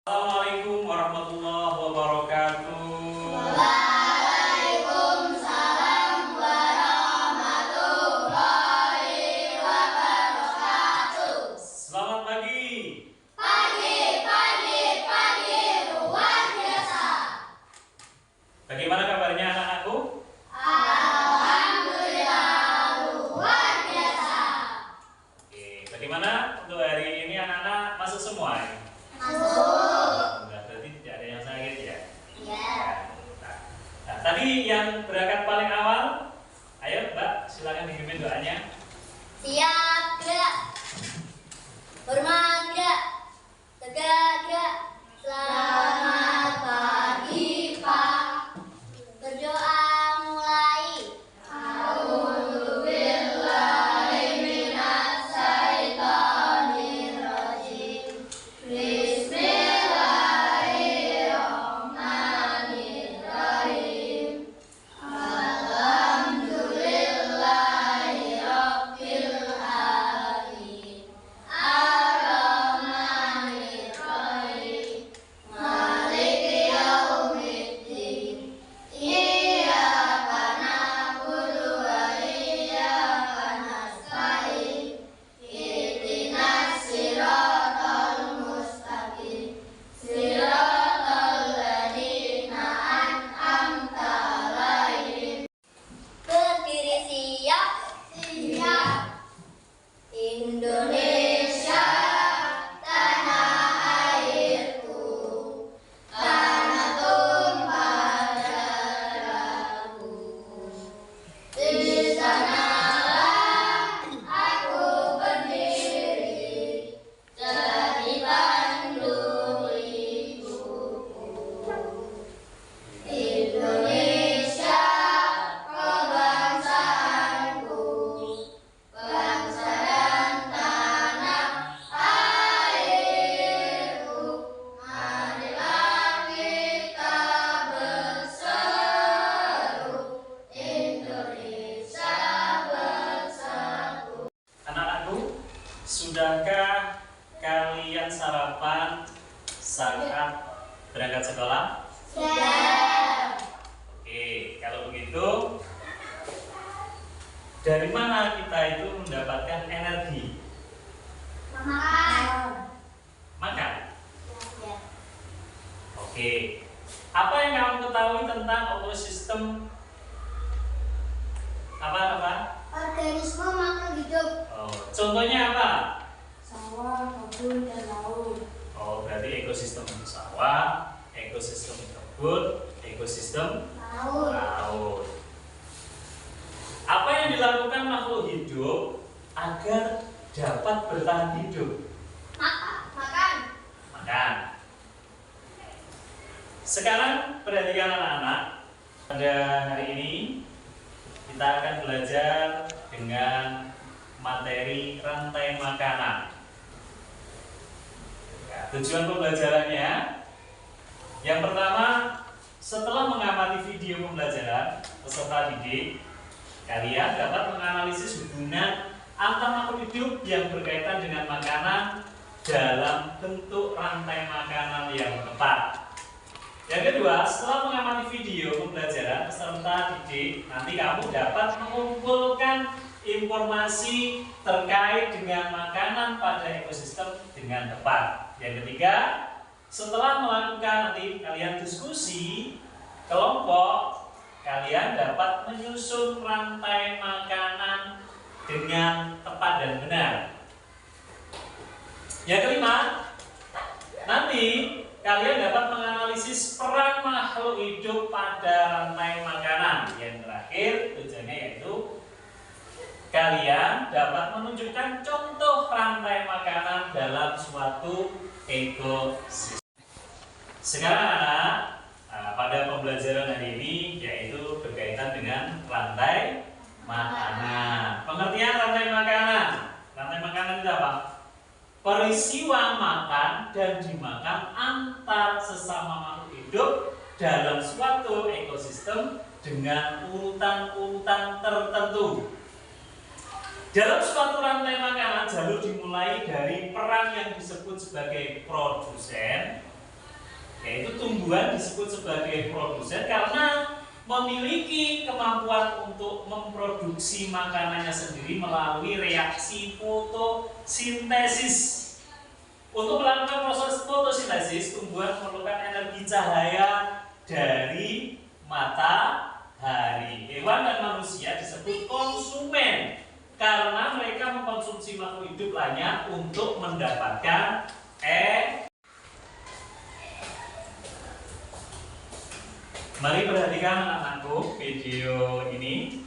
Assalamualaikum warahmatullahi wabarakatuh. Waalaikumsalam warahmatullahi wabarakatuh. Selamat pagi. Pagi luar biasa. Bagaimana kabarnya anak-anakku? Alhamdulillah luar biasa. Oke, bagaimana untuk hari ini anak-anak masuk semua? Masuk. Berarti tidak ada yang sakit ya? Iya. Nah, tadi yang berangkat paling awal, ayo Mbak, silakan dipimpin doanya. Siap gerak. Hormat gerak. Tegak gerak. Selamat pagi Pak. Berdoa mulai. A'udzubillahi minasyaitonirrajim. Bismillahirrahmanirrahim. Alhamdulillahirabbil alamin. Ar-Rahmanir-Rahim. Maliki yaumiddin. Iyyaka na'budu wa iyyaka nasta'in. Ihdinas siratal mustaqim. Siratal ladzina an'amta 'alaihim. Berdiri siap. Siap. Indonesia, tanah airku, tanah tumpah darahku. Di sanalah aku berdiri, jadi pandu ibuku. Indonesia, kebangsaanku, bangsa dan tanah airku. Marilah kita berseru, Indonesia bersatu. Anak-anakku, sudahkah kalian sarapan saat berangkat sekolah? Siap. Oke, kalau begitu, dari mana kita itu mendapatkan energi? Makan. Makan. Ya. Oke. Apa yang kamu ketahui tentang ekosistem? Apa? Organisme makhluk hidup. Oh, contohnya apa? Sawah, kebun, dan laut. Oh, berarti ekosistem sawah, ekosistem kebun, ekosistem Laut. laut. Apa yang dilakukan makhluk hidup agar dapat bertahan hidup? Makan. Makan. Sekarang perhatikan anak-anak. Pada hari ini kita akan belajar dengan materi rantai makanan. Ya, tujuan pembelajarannya yang pertama, setelah mengamati video pembelajaran peserta didik, kalian dapat menganalisis hubungan antar makhluk hidup yang berkaitan dengan makanan dalam bentuk rantai makanan yang tepat. Yang kedua, setelah mengamati video pembelajaran peserta didik, nanti kamu dapat mengumpulkan informasi terkait dengan makanan pada ekosistem dengan tepat. Yang ketiga, setelah melakukan nanti kalian diskusi kelompok, kalian dapat menyusun rantai makanan dengan tepat dan benar. Yang kelima, nanti kalian dapat menganalisis peran makhluk hidup pada rantai makanan. Yang terakhir, tujuannya yaitu kalian dapat menunjukkan contoh rantai makanan dalam suatu ekosistem. Sekarang anak, pada pembelajaran hari ini yaitu berkaitan dengan rantai makanan. Pengertian rantai makanan. Rantai makanan itu apa? Peristiwa makan dan dimakan antar sesama makhluk hidup dalam suatu ekosistem dengan urutan-urutan tertentu. Dalam suatu rantai makanan, jalur dimulai dari peran yang disebut sebagai produsen, tumbuhan disebut sebagai produsen karena memiliki kemampuan untuk memproduksi makanannya sendiri melalui reaksi fotosintesis. Untuk melakukan proses fotosintesis, tumbuhan memerlukan energi cahaya dari matahari. Hewan dan manusia disebut konsumen karena mereka mengkonsumsi makhluk hidup lainnya untuk mendapatkan Mari perhatikan anak-anakku video ini.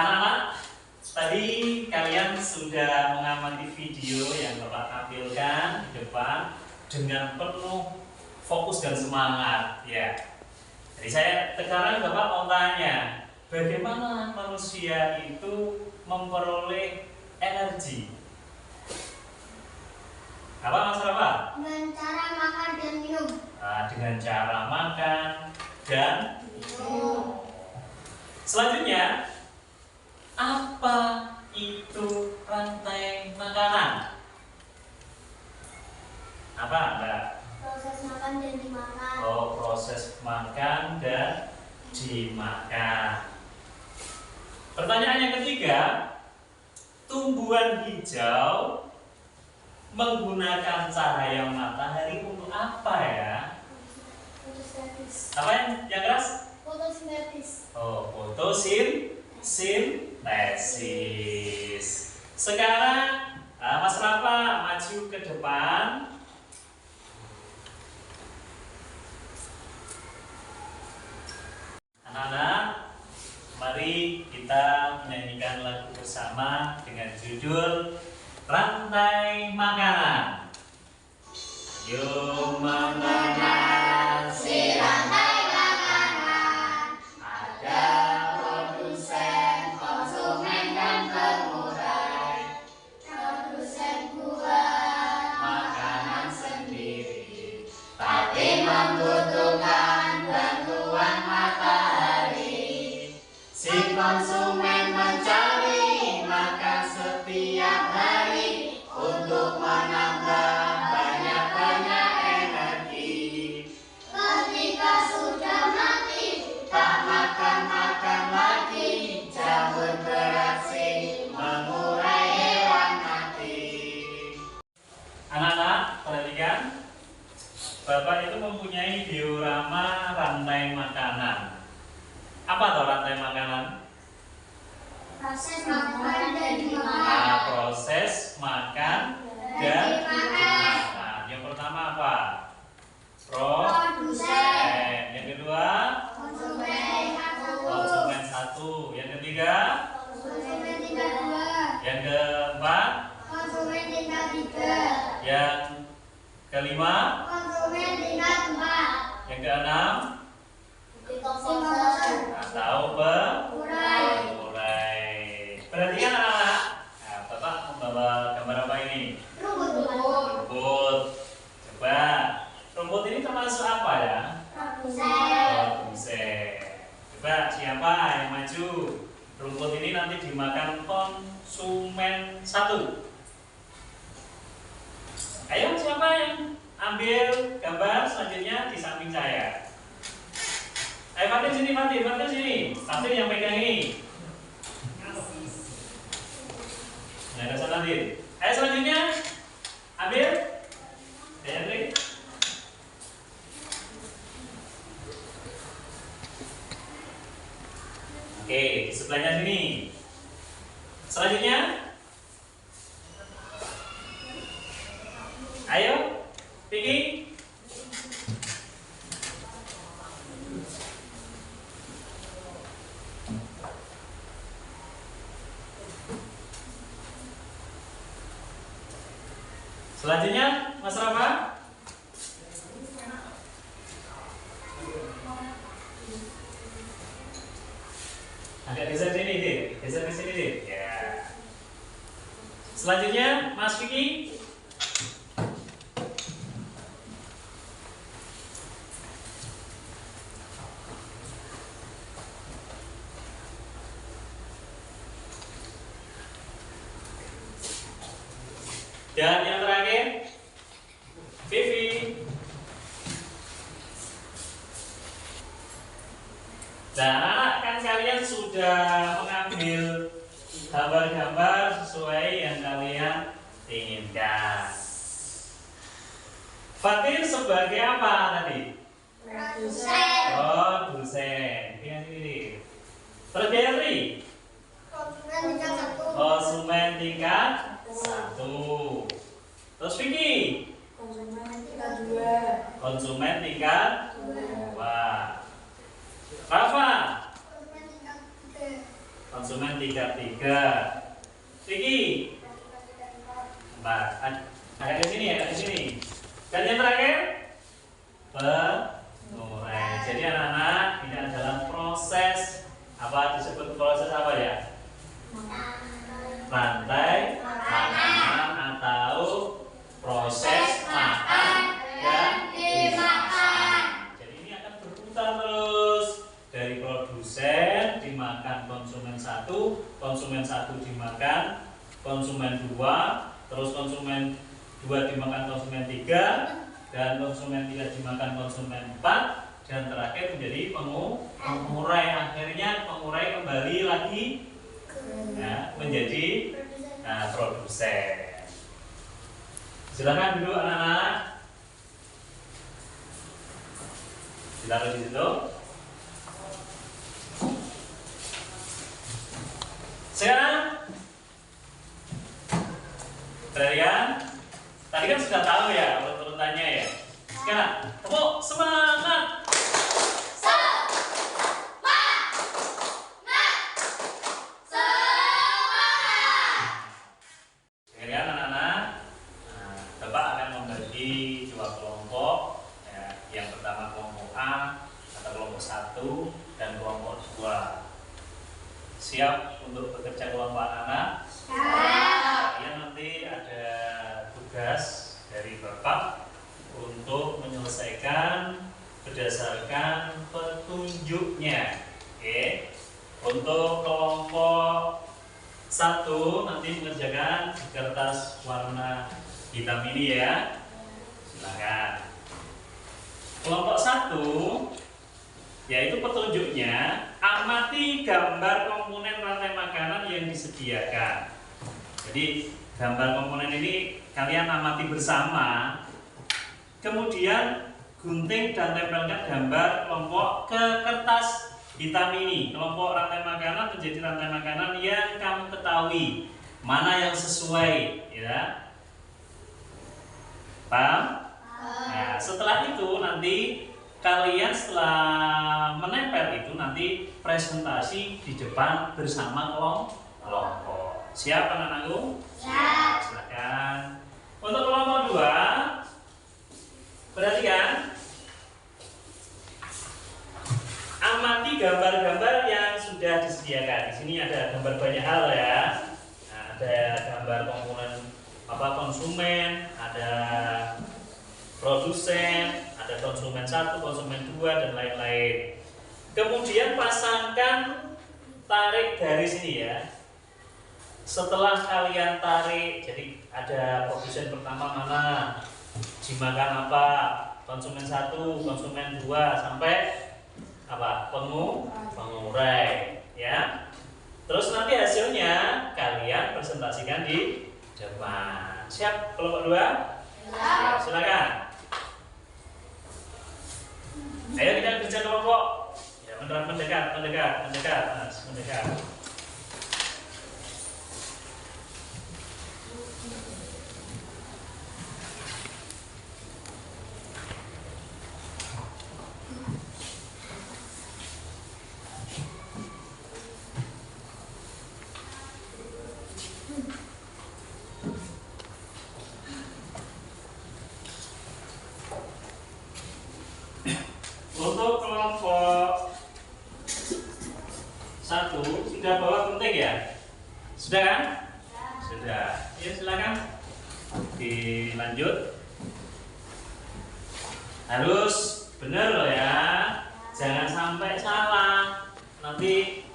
Anak-anak, tadi kalian sudah mengamati video yang Bapak tampilkan di depan dengan penuh fokus dan semangat, ya. Jadi sekarang Bapak mau tanya, bagaimana manusia itu memperoleh energi? Apa Mas Rafa? Dengan cara makan dan minum. Nah, dengan cara makan dan Selanjutnya, apa itu rantai makanan? Apa Mbak? Proses makan dan dimakan. Oh, proses makan dan dimakan. Pertanyaan yang ketiga, tumbuhan hijau menggunakan cahaya matahari untuk apa ya? Fotosintesis. Apa yang keras? Fotosintesis. Oh, fotosintesis. Sekarang Mas Rafa maju ke depan. Anak-anak, mari kita menyanyikan lagu bersama dengan judul Rantai Makanan. Yuk mengenal si rantai makanan. Ada produsen, konsumen dan pengurai. Produsen buat Makanan sendiri, tapi membutuhkan bantuan matahari. Si konsumen mencari makan setiap hari untuk menambah banyak-banyak energi. ketika sudah mati, Tak makan-makan lagi, jamur beraksi mengurai hewan mati. Anak-anak, perhatikan. Bapak itu mempunyai diorama rantai makanan. Apa tuh rantai makanan? proses makan dan dimakan. Nah, proses makan dan dimakan. Yang pertama apa? Produsen. Yang kedua, Konsumen konsumen satu. Yang ketiga, konsumen tingkat 2. yang keempat, Konsumen tingkat 3. yang kelima, Konsumen tingkat 4. yang keenam, Komposer. atau pengurai. Urai. Perhatikan anak-anak. Nah, Bapak membawa gambar apa ini? Rumput. Rumput. Coba, rumput ini termasuk apa ya? Produsen. Produsen. Coba siapa yang maju? Rumput ini nanti dimakan konsumen satu. Ayo siapa yang ambil gambar selanjutnya di samping saya? Ayo Fatin sini, Fatin sini. Fatin yang pegang ini. Nah, ada sana Fatin. Ayo selanjutnya ambil. Hendrik. Oke, di sebelahnya sini. Selanjutnya, ayo, Vicky. Selanjutnya, Mas Rafa. Agak geser sini, Dit. Geser ke sini, Dit. Ya. Selanjutnya, Mas Vicky. Dan yang terakhir, Vivi. Dan anak kan kalian sudah mengambil gambar-gambar sesuai yang kalian inginkan. Fatin sebagai apa tadi? Produsen. Produsen. Lihat ini. Terus Gayatri? Konsumen tingkat 1. Konsumen tingkat 1. Terus Vicky? Konsumen tingkat 2. Konsumen tingkat 2. Rafa? Konsumen tingkat 3. Konsumen tingkat 3. Vicky? 4. Agak di sini, agak di sini. Dan yang terakhir? Pengurai. Jadi anak-anak, ini adalah proses apa disebut proses apa ya? Rantai makanan atau proses makan dan dimakan. Jadi ini akan berputar terus dari produsen dimakan konsumen 1, konsumen 1 dimakan konsumen 2, terus konsumen 2 dimakan konsumen 3, dan konsumen 3 dimakan konsumen 4, dan terakhir menjadi pengurai. Akhirnya pengurai kembali lagi menjadi produsen. Silakan duduk anak-anak. Ditaruh di situ. Sekarang perhatikan. Tadi kan sudah tahu ya urut-urutannya ya. Sekarang tepuk semangat. Sekarang anak-anak, Bapak akan membagi 2 kelompok. Yang pertama kelompok A atau kelompok 1 dan kelompok 2. Siap untuk bekerja kelompok anak-anak? Kalian nanti ada tugas dari Bapak untuk menyelesaikan berdasarkan petunjuknya. Oke. Untuk kelompok 1 nanti mengerjakan di kertas warna hitam ini ya. Silakan. Kelompok 1 yaitu petunjuknya, amati gambar komponen rantai makanan yang disediakan. Jadi gambar komponen ini kalian amati bersama, kemudian gunting dan tempelkan gambar kelompok ke kertas hitam ini. Kelompok rantai makanan menjadi rantai makanan yang kamu ketahui mana yang sesuai, ya. Paham? Nah, setelah itu nanti kalian setelah menempel itu nanti presentasi di depan bersama kelompok. Siap anak-anakku? Siap. Silakan. Untuk kelompok 2, perhatikan. Amati gambar-gambar yang sudah disediakan. Di sini ada gambar banyak hal ya. Nah, ada gambar komponen konsumen, ada produsen, ada konsumen 1, konsumen 2, dan lain-lain. Kemudian pasangkan tarik garis ini ya. Setelah kalian tarik, jadi ada produsen pertama mana, dimakan apa, konsumen 1, konsumen 2, sampai apa? Pengurai ya. Terus nanti hasilnya kalian presentasikan di depan. Siap kelompok 2? Ya, silakan. Ayo kita kerja kelompok. Ya, mendekat. Mas, mendekat. Untuk kelompok 1 sudah bawa gunting ya? Sudah kan? Sudah. Ya silakan dilanjut. Harus benar loh ya. Jangan sampai salah. Nanti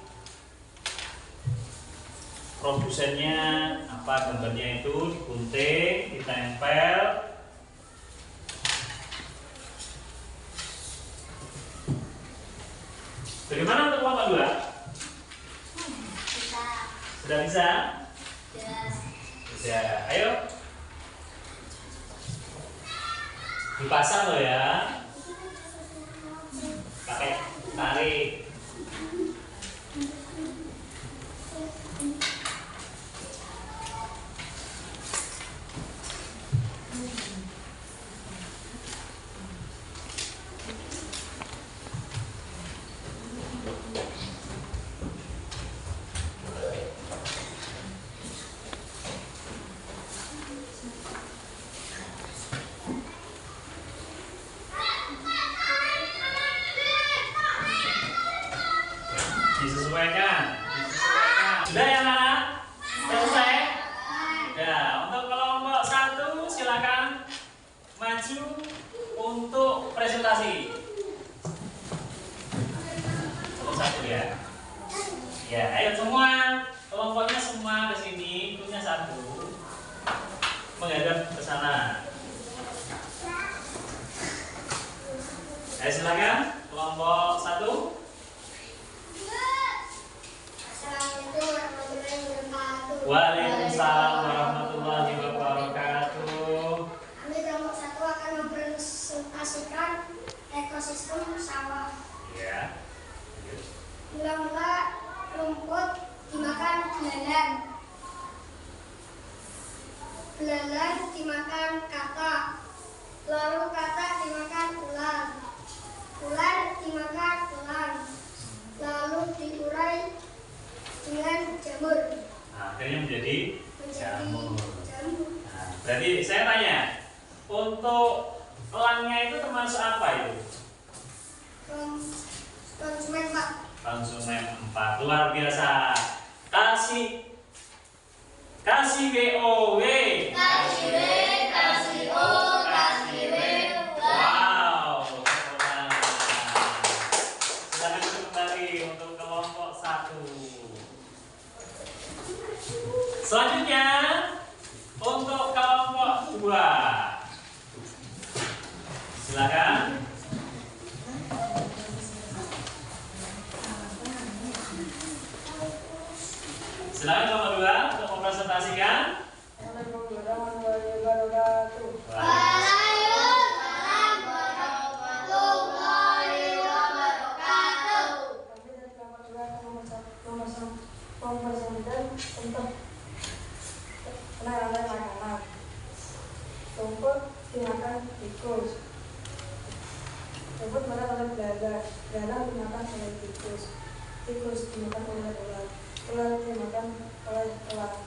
produsennya apa gambarnya itu digunting, ditempel. Bagaimana untuk kelompok 2? Sudah bisa? Bisa. Ayo. Dipasang loh ya. Pakai tarik. Disesuaikan. Sudah ya anak? Selesai? Ya, untuk kelompok 1 silakan maju untuk presentasi. satu ya. Ya, ayo semua kelompoknya semua ke sini, punya satu menghadap ke sana. Ayo silakan kelompok satu. Assalamualaikum warahmatullahi wabarakatuh. Waalaikumsalam warahmatullahi wabarakatuh. Kami kelompok satu akan mempresentasikan ekosistem sawah. Ya. Mula-mula rumput dimakan belalang. Belalang dimakan katak. Lalu katak dimakan ular. Ular dimakan elang. Lalu diurai dengan jamur. Nah, akhirnya menjadi jamur. Nah, berarti saya tanya, untuk elangnya itu termasuk apa itu? Konsumen Pak. Konsumen 4. Luar biasa. Kasih WOW. Kasih W, kasih O, kasih W. Wow. Silakan kembali untuk kelompok 1. Selanjutnya untuk kelompok 2. Silakan. Silakan kelompok 2 untuk mempresentasikan. Waalaikumsalam warahmatullahi wabarakatuh. Kami dari kelompok 2 akan mempresentasikan tentang penanaman makanan. Rumput dimakan tikus. Rumput dimakan oleh belalang. Belalang dimakan oleh tikus. Tikus dimakan oleh ular. Ular dimakan oleh elang.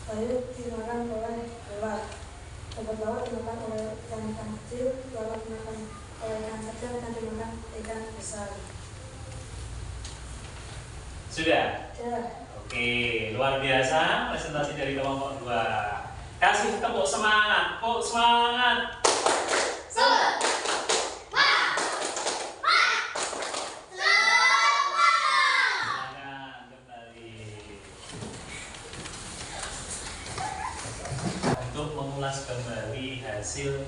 Lalu dimakan oleh ular. Rumput laut dimakan oleh ikan kecil. Laut dimakan oleh ikan kecil dan dimakan ikan besar. Sudah? Ya. Oke, luar biasa presentasi dari kelompok 2. Kasih tepuk semangat, tepuk semangat. Silakan kembali. Untuk mengulas kembali hasil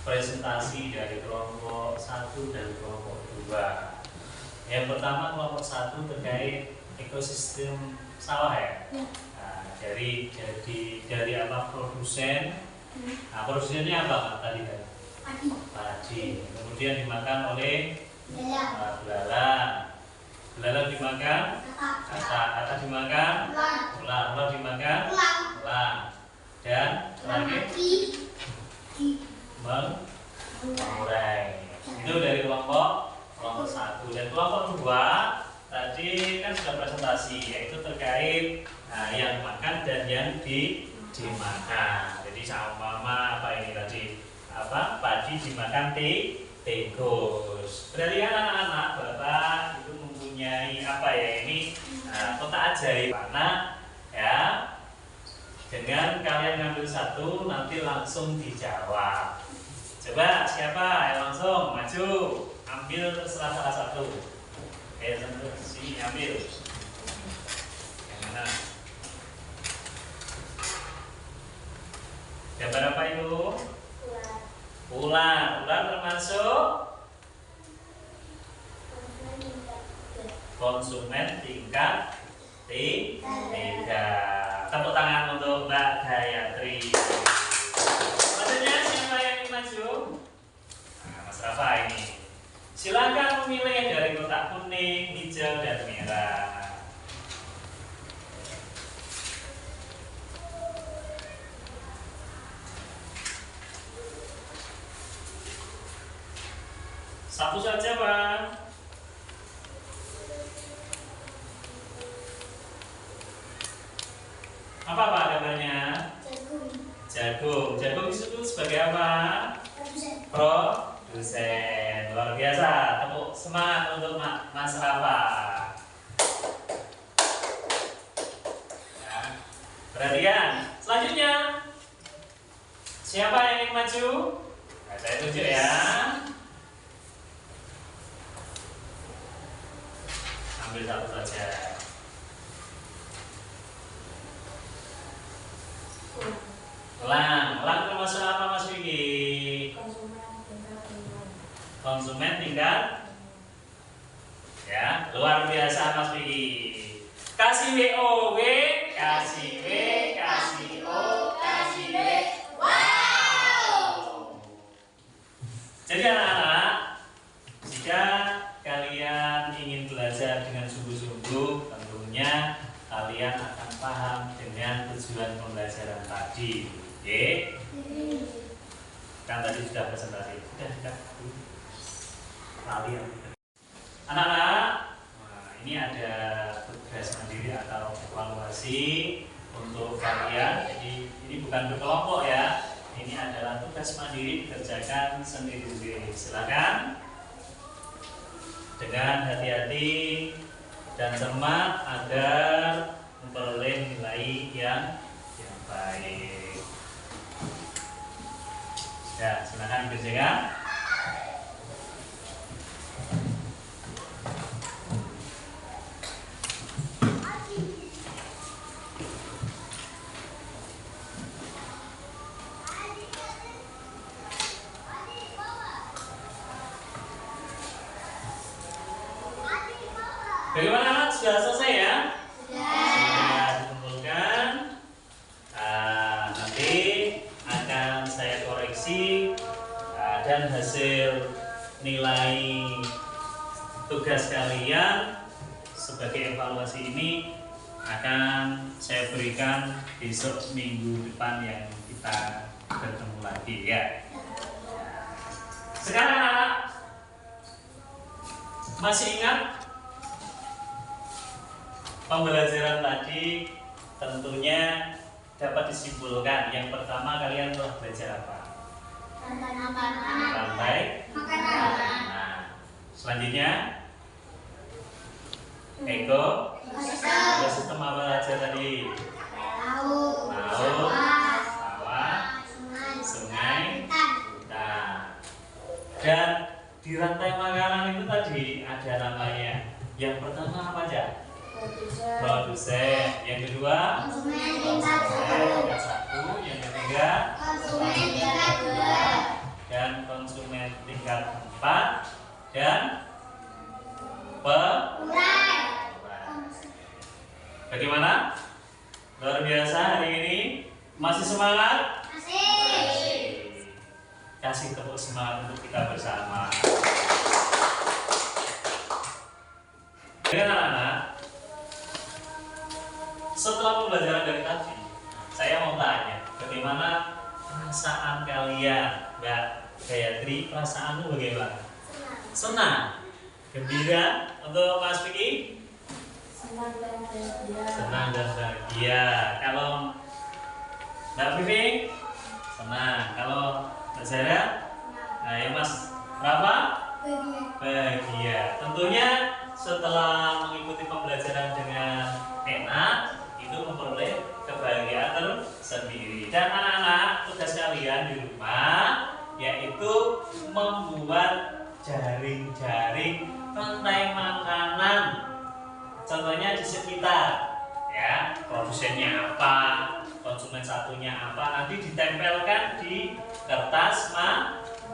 presentasi dari kelompok 1 dan kelompok 2. Yang pertama kelompok 1 terkait ekosistem sawah ya. Nah, dari apa produsen. Nah, produsennya apa Pak, tadi kan? Padi. Kemudian dimakan oleh belalang. Belalang dimakan katak dimakan ular dimakan elang. Dan terakhir mengurai. Itu dari kelompok 1. Dan kelompok 2 tadi kan sudah presentasi, yaitu terkait yang makan dan yang dimakan. Jadi sama apa ini tadi, padi dimakan tikus. Berarti kan anak-anak Bapak itu mempunyai ini kotak ajaib mana ya. Dengan kalian ngambil satu nanti langsung dijawab. Coba siapa yang langsung maju ambil terserah salah satu. Sini ambil. Yang mana? Gambar apa itu? Ular. Ular termasuk konsumen tingkat 3. Tepuk tangan untuk Mbak Gayatri. Selanjutnya siapa yang ingin maju? Nah, Mas Rafa ini. Silakan memilih dari kotak kuning, hijau, dan merah. Satu saja, Pak. Apa Pak gambarnya? Jagung. Jagung disebut sebagai apa? Produsen. Luar biasa. Tepuk semangat untuk Mas Rafa. Ya. Perhatian. Selanjutnya, siapa yang ingin maju? Nah, saya tunjuk ya. konsumen tingkat ya luar biasa Mas Vicky. Kasih WOW, kasih W, kasih O, kasih W. Wow. Jadi anak-anak, jika kalian ingin belajar dengan sungguh-sungguh, tentunya kalian akan paham dengan tujuan pembelajaran tadi. Oke? Kan tadi sudah presentasi. Sudah. Kalian. Anak-anak, nah, ini ada tugas mandiri atau evaluasi untuk kalian. Jadi ini bukan berkelompok ya. Ini adalah tugas mandiri dikerjakan sendiri-sendiri. Silakan dengan hati-hati dan cermat agar memperoleh nilai yang baik. Ya, silakan dikerjakan. Bagaimana anak? Sudah selesai ya? Sudah dikumpulkan. Nanti akan saya koreksi dan hasil nilai tugas kalian sebagai evaluasi ini akan saya berikan besok minggu depan yang kita bertemu lagi ya. Sekarang anak masih ingat pembelajaran tadi? Tentunya dapat disimpulkan. Yang pertama, kalian telah belajar apa? Rantai makanan. Nah, selanjutnya ekosistem apa aja tadi? Laut, sawah, sungai, hutan. Dan di rantai makanan itu tadi ada namanya. Yang pertama apa aja? Produsen. Yang kedua Konsumen tingkat satu. Yang ketiga konsumen tingkat 2. dan konsumen tingkat 4 dan pengurai. Bagaimana? Luar biasa hari ini. Masih semangat? Masih. Kasih tepuk semangat untuk kita bersama. Dengan anak-anak, setelah pembelajaran dari tadi, saya mau tanya, bagaimana perasaan kalian, Mbak Gayatri? Perasaanmu bagaimana? Senang, gembira. Untuk Mas Vicky? Senang dan bahagia. Senang dan bahagia. Kalau Mbak Vivi? Senang. Kalau Mbak Zara? Nah, ya Mas Rafa? Bahagia. Tentunya setelah mengikuti pembelajaran dengan enak, itu memperoleh kebahagiaan tersendiri. Dan anak-anak, tugas kalian di rumah yaitu membuat jaring-jaring rantai makanan. Contohnya di sekitar, ya, produsennya apa, konsumen satunya apa, nanti ditempelkan di kertas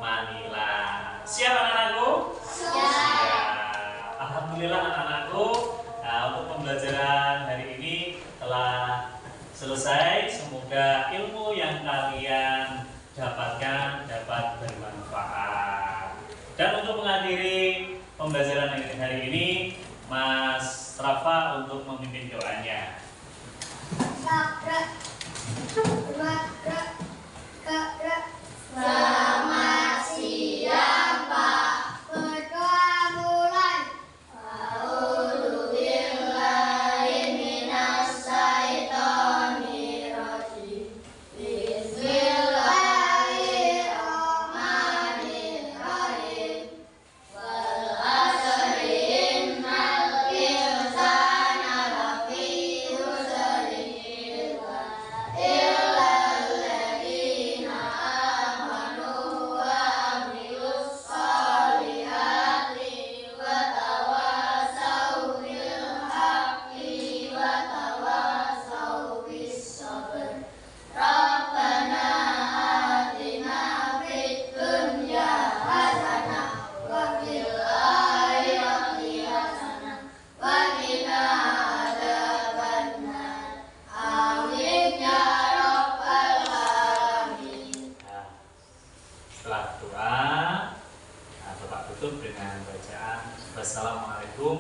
manila. Siap anak-anakku? Siap. Alhamdulillah anak-anakku, untuk pembelajaran hari ini telah selesai. Semoga ilmu yang kalian dapatkan dapat bermanfaat. Dan untuk mengakhiri pembelajaran hari ini, Mas Rafa untuk memimpin doanya. Selamat siang Pak. Berdoa mulai. Bismillahirrahmanirrahim.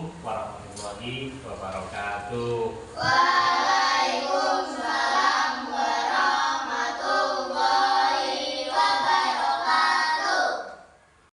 Assalamualaikum warahmatullahi wabarakatuh. Waalaikumsalam.